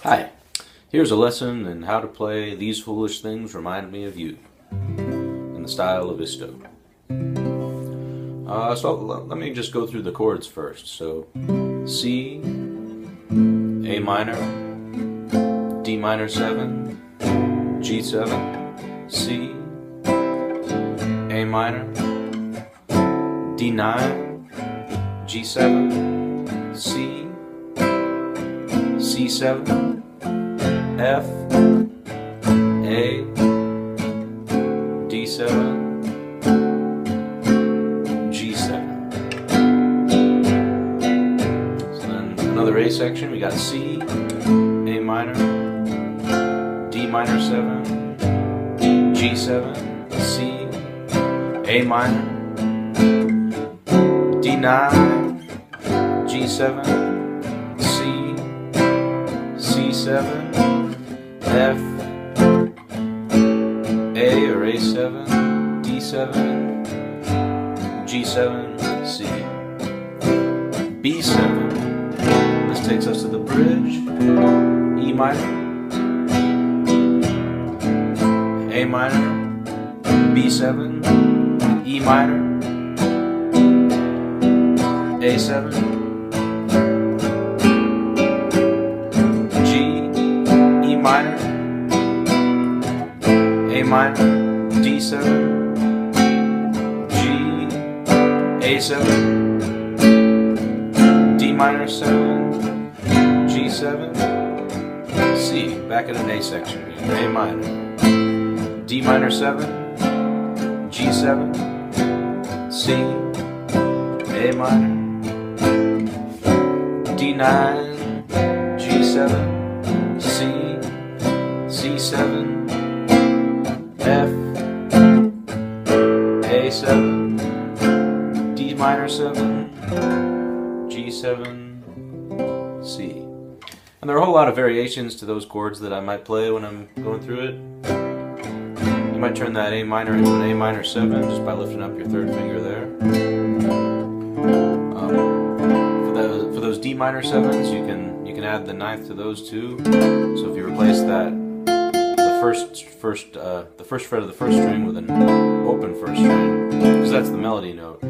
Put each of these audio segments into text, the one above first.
Hi, here's a lesson in how to play These Foolish Things Remind Me of You in the style of Isto. So let me just go through the chords first. So C, A minor, D minor 7, G7, C, A minor, D9, G7, C, C7, F, A, D7, G7. So then another A section, we got C, A minor, D minor 7, G7, C, A minor, D9, G7, C, C7, F, A or A7, D7, G7, C, B7. This takes us to the bridge. E minor, A minor, B7, E minor, A7, minor, A minor, D7, G, A7, D minor 7, G7, C. Back in an A section, A minor, D minor 7, G7, C, A minor, D9, G7, C, C7, F, A7, D minor 7, G7, C. And there are a whole lot of variations to those chords that I might play when I'm going through it. You might turn that A minor into an A minor 7 just by lifting up your third finger there. For those D minor 7s, you can add the ninth to those too. So if you replace that the first fret of the first string with an open first string, because that's the melody note.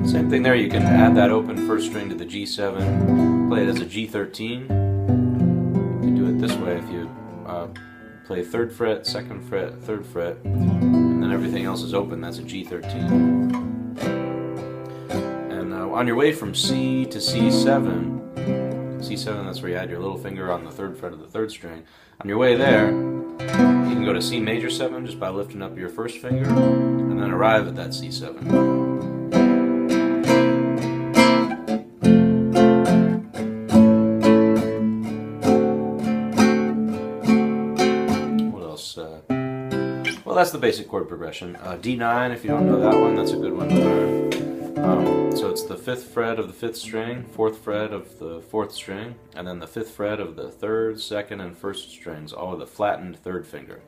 Same thing there. You can add that open first string to the G7. Play it as a G13. You can do it this way if you play 3rd fret, 2nd fret, 3rd fret, and then everything else is open. That's a G13. On your way from C to C7, that's where you add your little finger on the 3rd fret of the 3rd string. On your way there, you can go to C major 7 just by lifting up your first finger, and then arrive at that C7. What else? Well, that's the basic chord progression. D9, if you don't know that one, that's a good one to learn. So it's the 5th fret of the 5th string, 4th fret of the 4th string, and then the 5th fret of the 3rd, 2nd, and 1st strings, all with a flattened 3rd finger.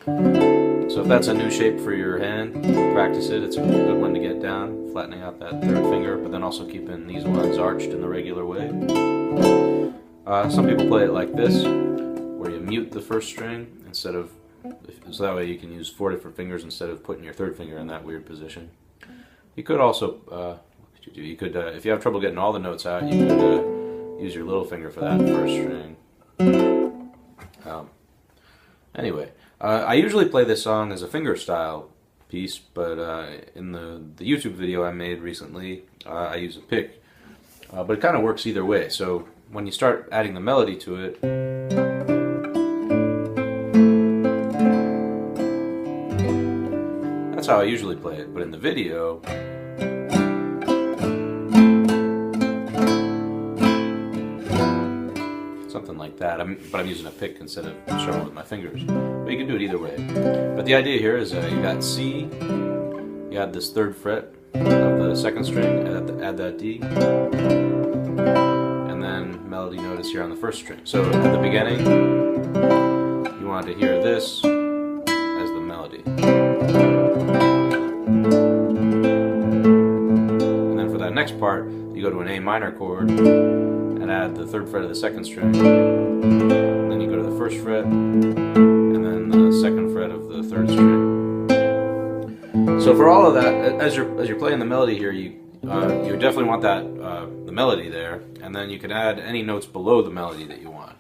So if that's a new shape for your hand, practice it. It's a good one to get down, flattening out that 3rd finger, but then also keeping these ones arched in the regular way. Some people play it like this, where you mute the 1st string instead of, so that way you can use 4 different fingers instead of putting your 3rd finger in that weird position. You could also, what could you do? You could, if you have trouble getting all the notes out, you could use your little finger for that first string. Anyway, I usually play this song as a fingerstyle piece, but in the YouTube video I made recently, I use a pick. But it kind of works either way. So when you start adding the melody to it, that's how I usually play it, but in the video, something like that. But I'm using a pick instead of strumming with my fingers. But you can do it either way. But the idea here is you got C, you add this 3rd fret of the 2nd string, add that D, and then melody note is here on the 1st string. So at the beginning, you want to hear this as the melody. next part, you go to an A minor chord and add the 3rd fret of the 2nd string. Then you go to the 1st fret, and then the 2nd fret of the 3rd string. So for all of that, as you're playing the melody here, you definitely want that the melody there, and then you can add any notes below the melody that you want.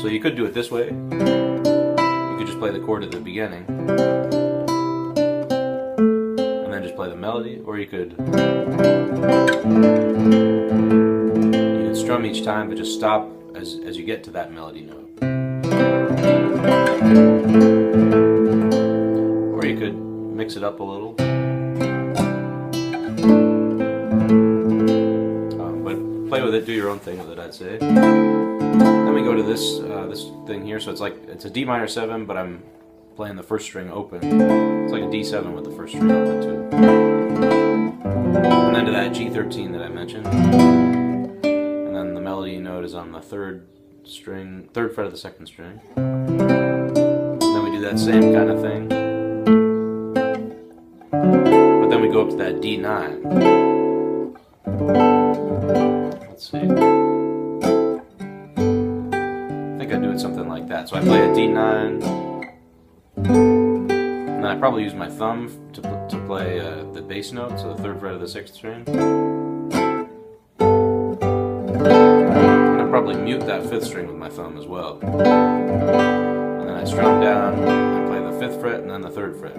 So you could do it this way. You could just play the chord at the beginning, and then just play the melody, or you could strum each time, but just stop as you get to that melody note. Or you could mix it up a little. But play with it, do your own thing with it, I'd say. Then we go to this this thing here, so it's a D minor 7, but I'm playing the 1st string open. It's like a D7 with the 1st string open too. And then to that G13 that I mentioned. And then the melody note is on the 3rd fret of the 2nd string. And then we do that same kind of thing. But then we go up to that D9. Let's see. I think I do it something like that. So I play a D9, and then I probably use my thumb to play the bass note, so the 3rd fret of the 6th string. And I'll probably mute that 5th string with my thumb as well. And then I strum down and play the 5th fret and then the 3rd fret.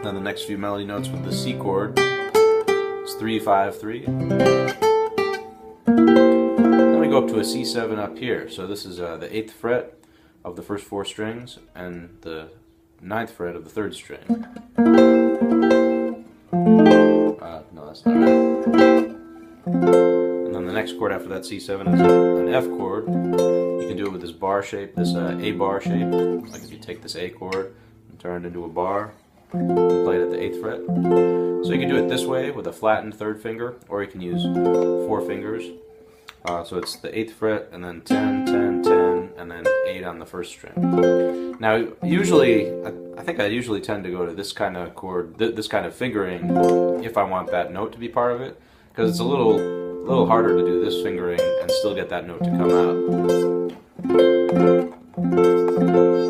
Then the next few melody notes with the C chord is 3, 5, 3. Then we go up to a C7 up here. So this is the 8th fret of the first 4 strings and the 9th fret of the 3rd string. No, that's not right. And then the next chord after that C7 is an F chord. You can do it with this bar shape, this A bar shape. Like if you take this A chord and turn it into a bar and play it at the 8th fret. So you can do it this way with a flattened 3rd finger, or you can use 4 fingers. So it's the 8th fret, and then 10, 10, 10, and then 8 on the 1st string. Now, usually, I think I usually tend to go to this kind of chord, this kind of fingering, if I want that note to be part of it, because it's a little harder to do this fingering and still get that note to come out.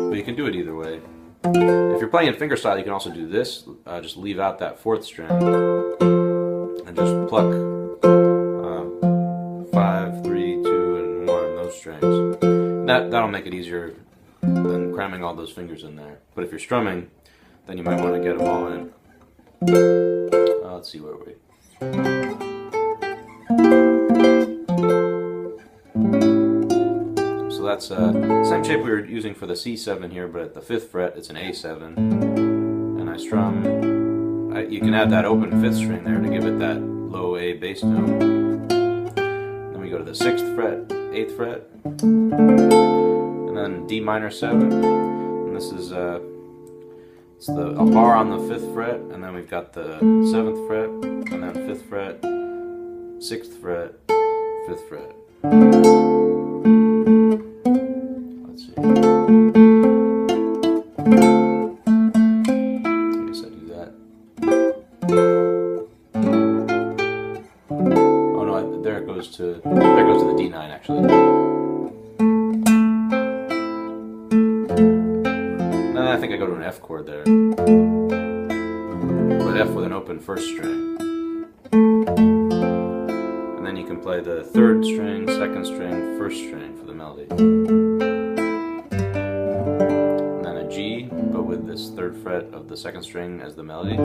But you can do it either way. If you're playing in fingerstyle, you can also do this. Just leave out that 4th string and just pluck 5, 3, 2, and 1, those strings. That'll make it easier than cramming all those fingers in there. But if you're strumming, then you might want to get them all in. Let's see where we. So that's the same shape we were using for the C7 here, but at the 5th fret it's an A7, and I strum. You can add that open 5th string there to give it that low A bass note. Then we go to the 6th fret, 8th fret, and then D minor 7, and this is it's a bar on the 5th fret, and then we've got the 7th fret, and then 5th fret, 6th fret, 5th fret. Let's see. I guess I do that. Oh no, there it goes to the D9 actually. No, I think I go to an F chord there. But F with an open 1st string. And then you can play the 3rd string, 2nd string, 1st string for the melody. And then a G, but with this 3rd fret of the 2nd string as the melody.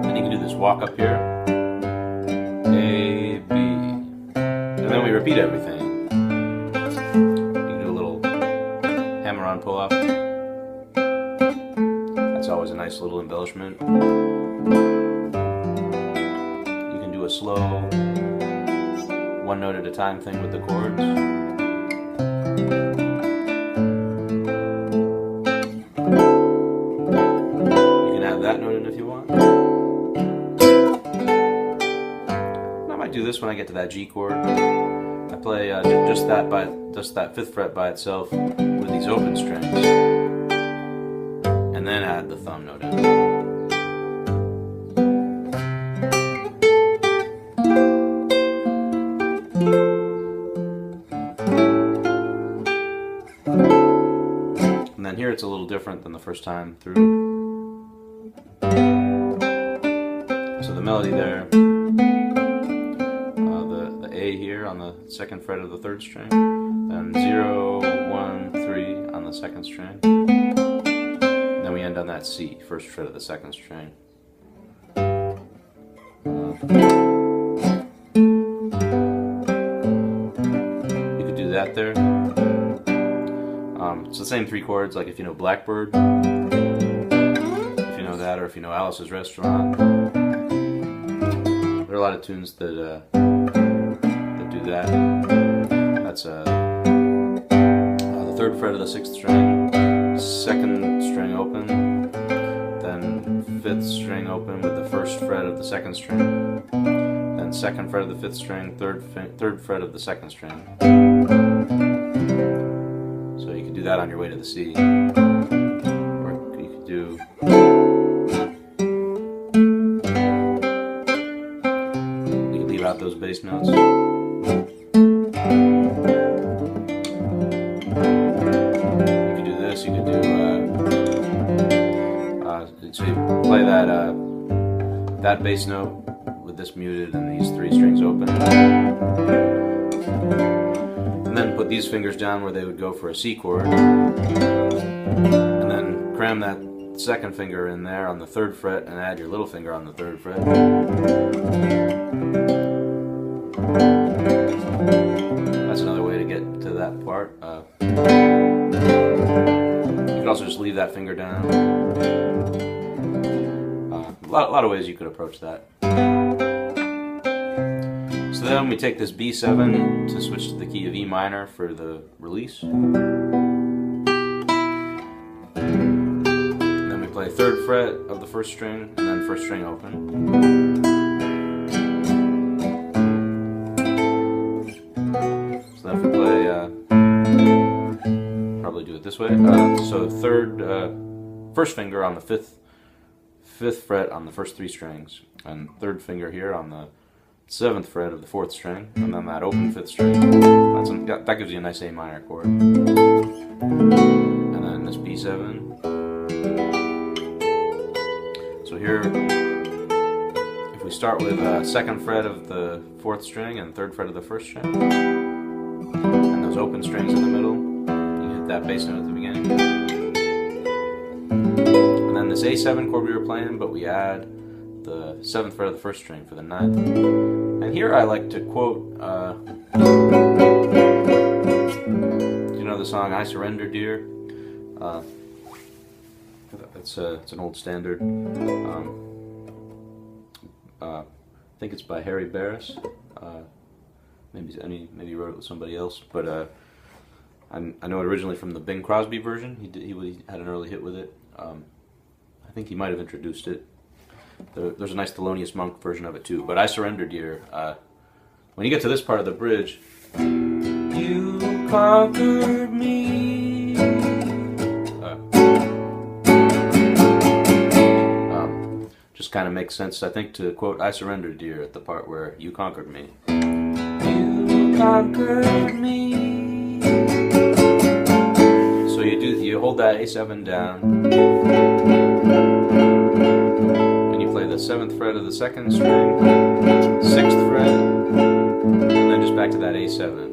And you can do this walk up here. A, B. And then we repeat everything. On pull off. That's always a nice little embellishment. You can do a slow 1 note at a time thing with the chords. You can add that note in if you want. I might do this when I get to that G chord. I play just that 5th fret by itself with these open strings, and and then add the thumb note in. And then here it's a little different than the first time through. So the melody there, the A here on the second fret of the third string, then 0, 1, 3 on the second string, and then we end on that C, first fret of the second string. You could do that there. It's the same three chords, like if you know Blackbird, if you know that, or if you know Alice's Restaurant. There are a lot of tunes that do that. That's the third fret of the sixth string, second string open, then fifth string open with the first fret of the second string, then second fret of the fifth string, third fret of the second string. So you could do that on your way to the C, or you could do. You could leave out those bass notes. You could do so you play that bass note with this muted and these three strings open, and then put these fingers down where they would go for a C chord, and then cram that second finger in there on the third fret and add your little finger on the third fret. That's another way to get to that part. You could also just leave that finger down. A lot of ways you could approach that. So then we take this B7 to switch to the key of E minor for the release. And then we play third fret of the first string and then first string open. So then if we play, probably do it this way. So first finger on the fifth fret on the first three strings, and third finger here on the seventh fret of the fourth string, and then that open fifth string. That gives you a nice A minor chord. And then this B7. So here, if we start with second fret of the fourth string and third fret of the first string, and those open strings in the middle, you hit that bass note at the beginning. And then this A7 chord we were playing, but we add the 7th fret of the first string for the 9th. And here I like to quote, you know the song I Surrender Dear? It's an old standard. I think it's by Harry Barris. Maybe he wrote it with somebody else, but I know it originally from the Bing Crosby version. He had an early hit with it. I think he might have introduced it. There's a nice Thelonious Monk version of it too. But I Surrender Dear. When you get to this part of the bridge, you conquered me. Just kind of makes sense, I think, to quote I Surrender Dear at the part where you conquered me. You conquered me. So you hold that A7 down, and you play the 7th fret of the second string, 6th fret, and then just back to that A7.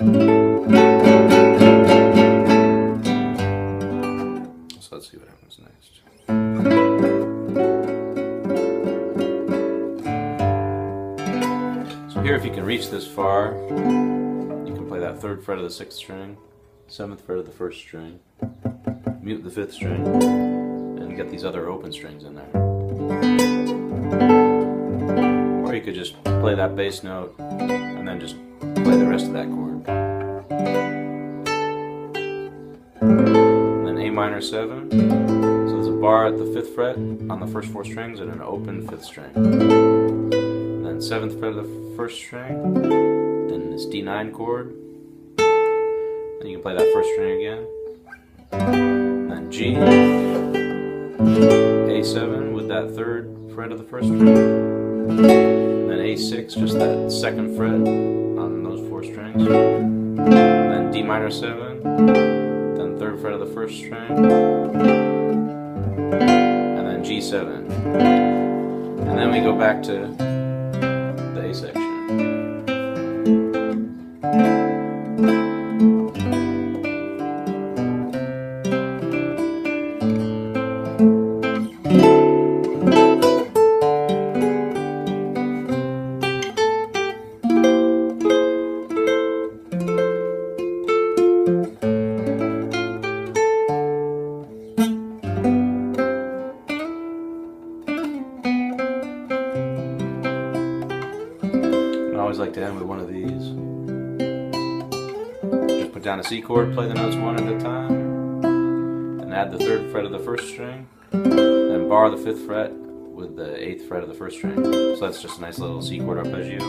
So let's see what happens next. So here, if you can reach this far, you can play that 3rd fret of the 6th string, 7th fret of the 1st string, mute the 5th string, and get these other open strings in there. Or you could just play that bass note and then just play the rest of that chord. And then A minor 7. So there's a bar at the 5th fret on the first 4 strings and an open 5th string. And then 7th fret of the 1st string. Then this D9 chord. Then you can play that 1st string again. And then G. A7 with that 3rd fret of the 1st string, and then A6, just that 2nd fret on those 4 strings, then D minor 7, then 3rd fret of the 1st string, and then G7, and then we go back to the A section. I always like to end with one of these. Just put down a C chord, play the notes one at a time, and add the 3rd fret of the 1st string, then bar the 5th fret with the 8th fret of the 1st string. So that's just a nice little C chord arpeggio.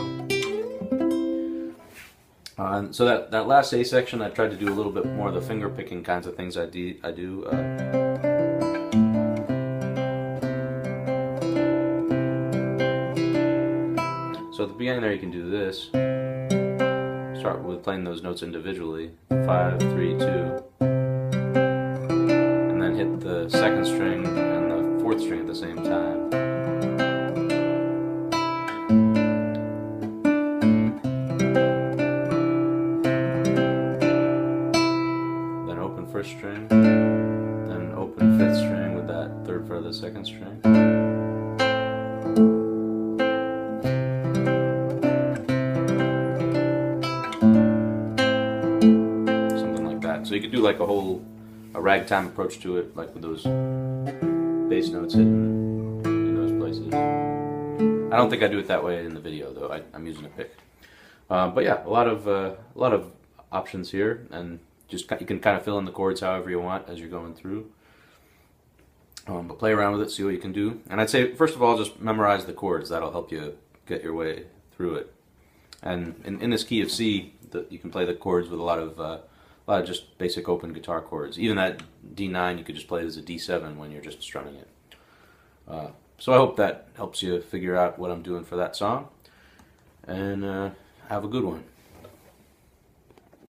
So that last A section, I tried to do a little bit more of the finger picking kinds of things I do. So at the beginning there you can do this. Start with playing those notes individually. 5, 3, 2. And then hit the 2nd string and the 4th string at the same time. Then open 1st string. Then open 5th string with that 3rd fret of the 2nd string. So you could do like a ragtime approach to it, like with those bass notes hitting in those places. I don't think I do it that way in the video, though. I'm using a pick. But yeah, a lot of options here, and just you can kind of fill in the chords however you want as you're going through. But play around with it, see what you can do. And I'd say first of all, just memorize the chords. That'll help you get your way through it. And in this key of C, you can play the chords with a lot of just basic open guitar chords. Even that D9 you could just play it as a D7 when you're just strumming it. So I hope that helps you figure out what I'm doing for that song. And have a good one.